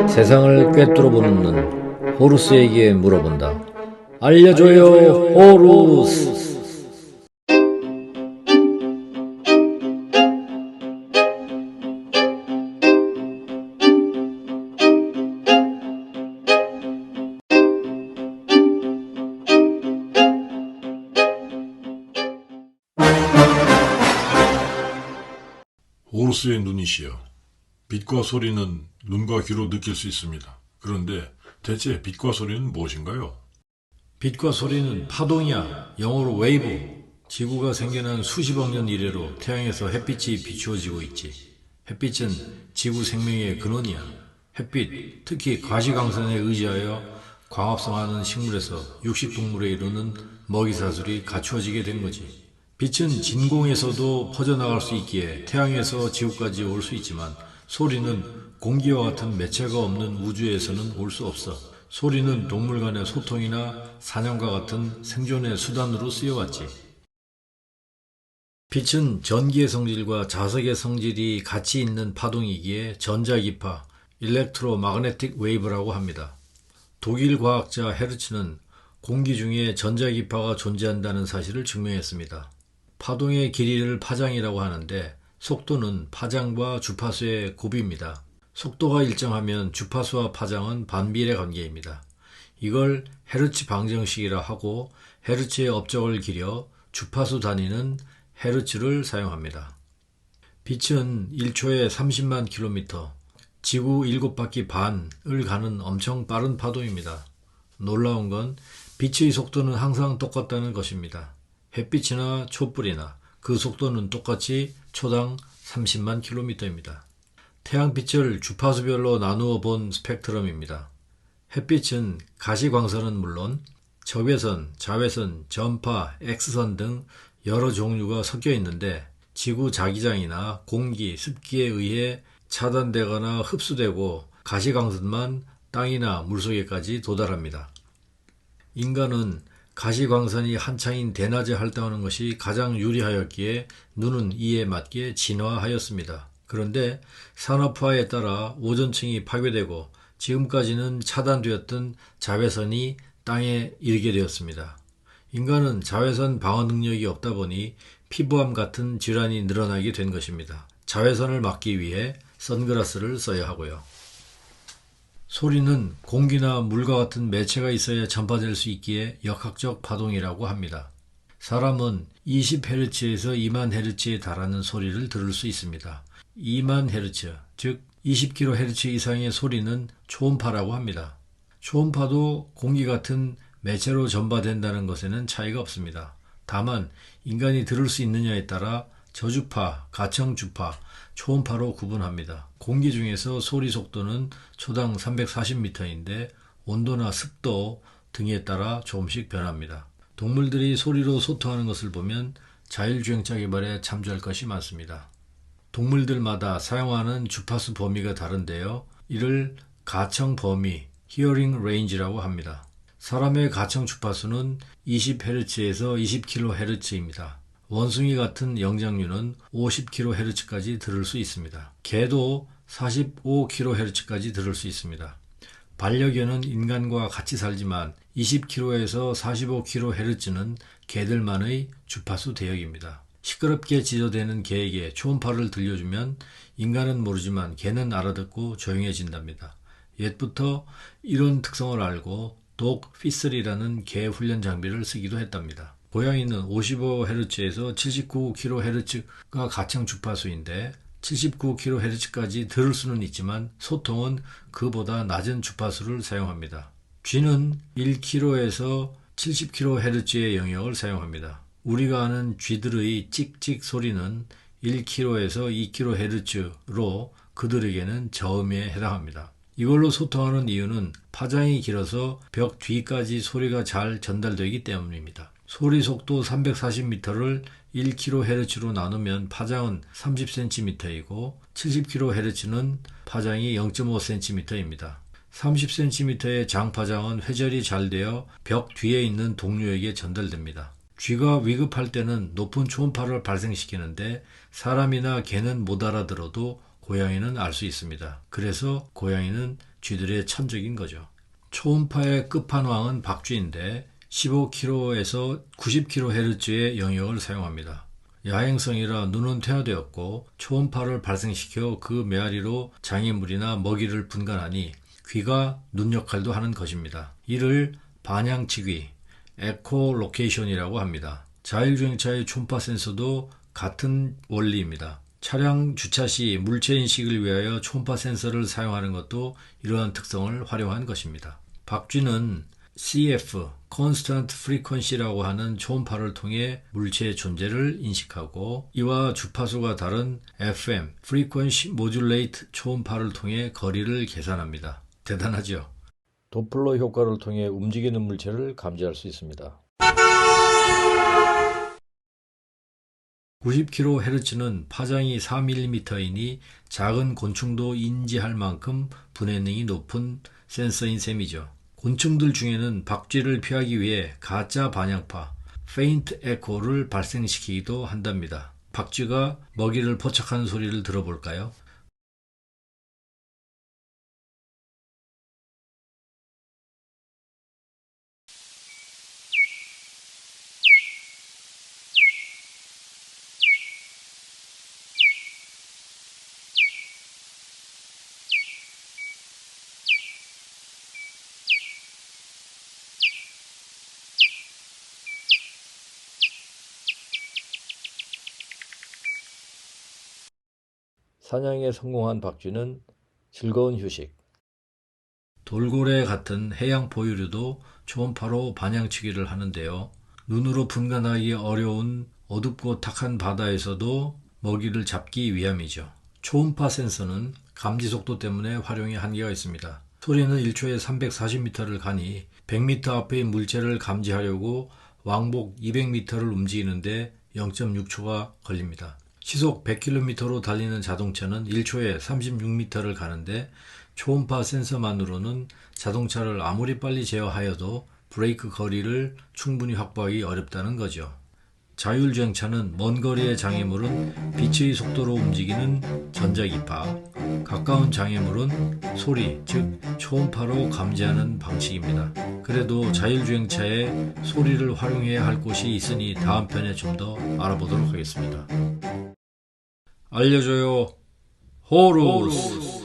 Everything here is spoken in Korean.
세상을 꿰뚫어보는 눈, 호루스에게 물어본다. 알려줘요, 호루스. 호루스의 눈이시여, 빛과 소리는 눈과 귀로 느낄 수 있습니다. 그런데 대체 빛과 소리는 무엇인가요? 빛과 소리는 파동이야. 영어로 웨이브. 지구가 생겨난 수십억 년 이래로 태양에서 햇빛이 비추어지고 있지. 햇빛은 지구 생명의 근원이야. 햇빛, 특히 가시광선에 의지하여 광합성하는 식물에서 육식동물에 이르는 먹이사슬이 갖추어지게 된 거지. 빛은 진공에서도 퍼져나갈 수 있기에 태양에서 지구까지 올 수 있지만 소리는 공기와 같은 매체가 없는 우주에서는 올 수 없어. 소리는 동물 간의 소통이나 사냥과 같은 생존의 수단으로 쓰여왔지. 빛은 전기의 성질과 자석의 성질이 같이 있는 파동이기에 전자기파, 일렉트로마그네틱 웨이브라고 합니다. 독일 과학자 헤르츠는 공기 중에 전자기파가 존재한다는 사실을 증명했습니다. 파동의 길이를 파장이라고 하는데 속도는 파장과 주파수의 곱입니다. 속도가 일정하면 주파수와 파장은 반비례 관계입니다. 이걸 헤르츠 방정식이라 하고 헤르츠의 업적을 기려 주파수 단위는 헤르츠를 사용합니다. 빛은 1초에 30만 킬로미터, 지구 7바퀴 반을 가는 엄청 빠른 파동입니다. 놀라운 건 빛의 속도는 항상 똑같다는 것입니다. 햇빛이나 촛불이나 그 속도는 똑같이 초당 30만 킬로미터입니다. 태양빛을 주파수별로 나누어 본 스펙트럼입니다. 햇빛은 가시광선은 물론 적외선, 자외선, 전파, X선 등 여러 종류가 섞여 있는데 지구 자기장이나 공기, 습기에 의해 차단되거나 흡수되고 가시광선만 땅이나 물속에까지 도달합니다. 인간은 가시광선이 한창인 대낮에 활동하는 것이 가장 유리하였기에 눈은 이에 맞게 진화하였습니다. 그런데 산업화에 따라 오존층이 파괴되고 지금까지는 차단되었던 자외선이 땅에 이르게 되었습니다. 인간은 자외선 방어 능력이 없다 보니 피부암 같은 질환이 늘어나게 된 것입니다. 자외선을 막기 위해 선글라스를 써야 하고요. 소리는 공기나 물과 같은 매체가 있어야 전파될 수 있기에 역학적 파동이라고 합니다. 사람은 20Hz에서 2만 Hz에 달하는 소리를 들을 수 있습니다. 2만 Hz, 즉 20kHz 이상의 소리는 초음파라고 합니다. 초음파도 공기 같은 매체로 전파된다는 것에는 차이가 없습니다. 다만 인간이 들을 수 있느냐에 따라 저주파, 가청주파, 초음파로 구분합니다. 공기 중에서 소리 속도는 초당 340m인데 온도나 습도 등에 따라 조금씩 변합니다. 동물들이 소리로 소통하는 것을 보면 자율주행차 개발에 참조할 것이 많습니다. 동물들마다 사용하는 주파수 범위가 다른데요. 이를 가청 범위, hearing range라고 합니다. 사람의 가청 주파수는 20Hz에서 20kHz입니다. 원숭이 같은 영장류는 50kHz까지 들을 수 있습니다. 개도 45kHz까지 들을 수 있습니다. 반려견은 인간과 같이 살지만 20kHz에서 45kHz는 개들만의 주파수 대역입니다. 시끄럽게 지저대는 개에게 초음파를 들려주면 인간은 모르지만 개는 알아듣고 조용해진답니다. 옛부터 이런 특성을 알고 독 피슬이라는 개 훈련 장비를 쓰기도 했답니다. 고양이는 55Hz에서 79kHz가 가청 주파수인데 79kHz까지 들을 수는 있지만 소통은 그보다 낮은 주파수를 사용합니다. 쥐는 1kHz에서 70kHz의 영역을 사용합니다. 우리가 아는 쥐들의 찍찍 소리는 1kHz에서 2kHz로 그들에게는 저음에 해당합니다. 이걸로 소통하는 이유는 파장이 길어서 벽 뒤까지 소리가 잘 전달되기 때문입니다. 소리 속도 340m를 1kHz로 나누면 파장은 30cm이고 70kHz는 파장이 0.5cm입니다. 30cm의 장파장은 회절이 잘 되어 벽 뒤에 있는 동료에게 전달됩니다. 쥐가 위급할 때는 높은 초음파를 발생시키는데 사람이나 개는 못 알아들어도 고양이는 알 수 있습니다. 그래서 고양이는 쥐들의 천적인 거죠. 초음파의 끝판왕은 박쥐인데 15kHz에서 90kHz의 영역을 사용합니다. 야행성이라 눈은 퇴화되었고 초음파를 발생시켜 그 메아리로 장애물이나 먹이를 분간하니 귀가 눈 역할도 하는 것입니다. 이를 반향치귀, 에코로케이션이라고 합니다. 자율주행차의 초음파 센서도 같은 원리입니다. 차량 주차 시 물체 인식을 위하여 초음파 센서를 사용하는 것도 이러한 특성을 활용한 것입니다. 박쥐는 CF, Constant Frequency라고 하는 초음파를 통해 물체의 존재를 인식하고 이와 주파수가 다른 FM, Frequency Modulate 초음파를 통해 거리를 계산합니다. 대단하죠? 도플러 효과를 통해 움직이는 물체를 감지할 수 있습니다. 90kHz는 파장이 4mm이니 작은 곤충도 인지할 만큼 분해능이 높은 센서인 셈이죠. 곤충들 중에는 박쥐를 피하기 위해 가짜 반향파, 페인트 에코를 발생시키기도 한답니다. 박쥐가 먹이를 포착하는 소리를 들어볼까요? 사냥에 성공한 박쥐는 즐거운 휴식. 돌고래 같은 해양 포유류도 초음파로 반향치기를 하는데요. 눈으로 분간하기 어려운 어둡고 탁한 바다에서도 먹이를 잡기 위함이죠. 초음파 센서는 감지 속도 때문에 활용에 한계가 있습니다. 소리는 1초에 340m를 가니 100m 앞의 물체를 감지하려고 왕복 200m를 움직이는데 0.6초가 걸립니다. 시속 100km로 달리는 자동차는 1초에 36m를 가는데 초음파 센서만으로는 자동차를 아무리 빨리 제어하여도 브레이크 거리를 충분히 확보하기 어렵다는 거죠. 자율주행차는 먼 거리의 장애물은 빛의 속도로 움직이는 전자기파, 가까운 장애물은 소리, 즉 초음파로 감지하는 방식입니다. 그래도 자율주행차에 소리를 활용해야 할 곳이 있으니 다음 편에 좀 더 알아보도록 하겠습니다. 알려줘요, 호루스.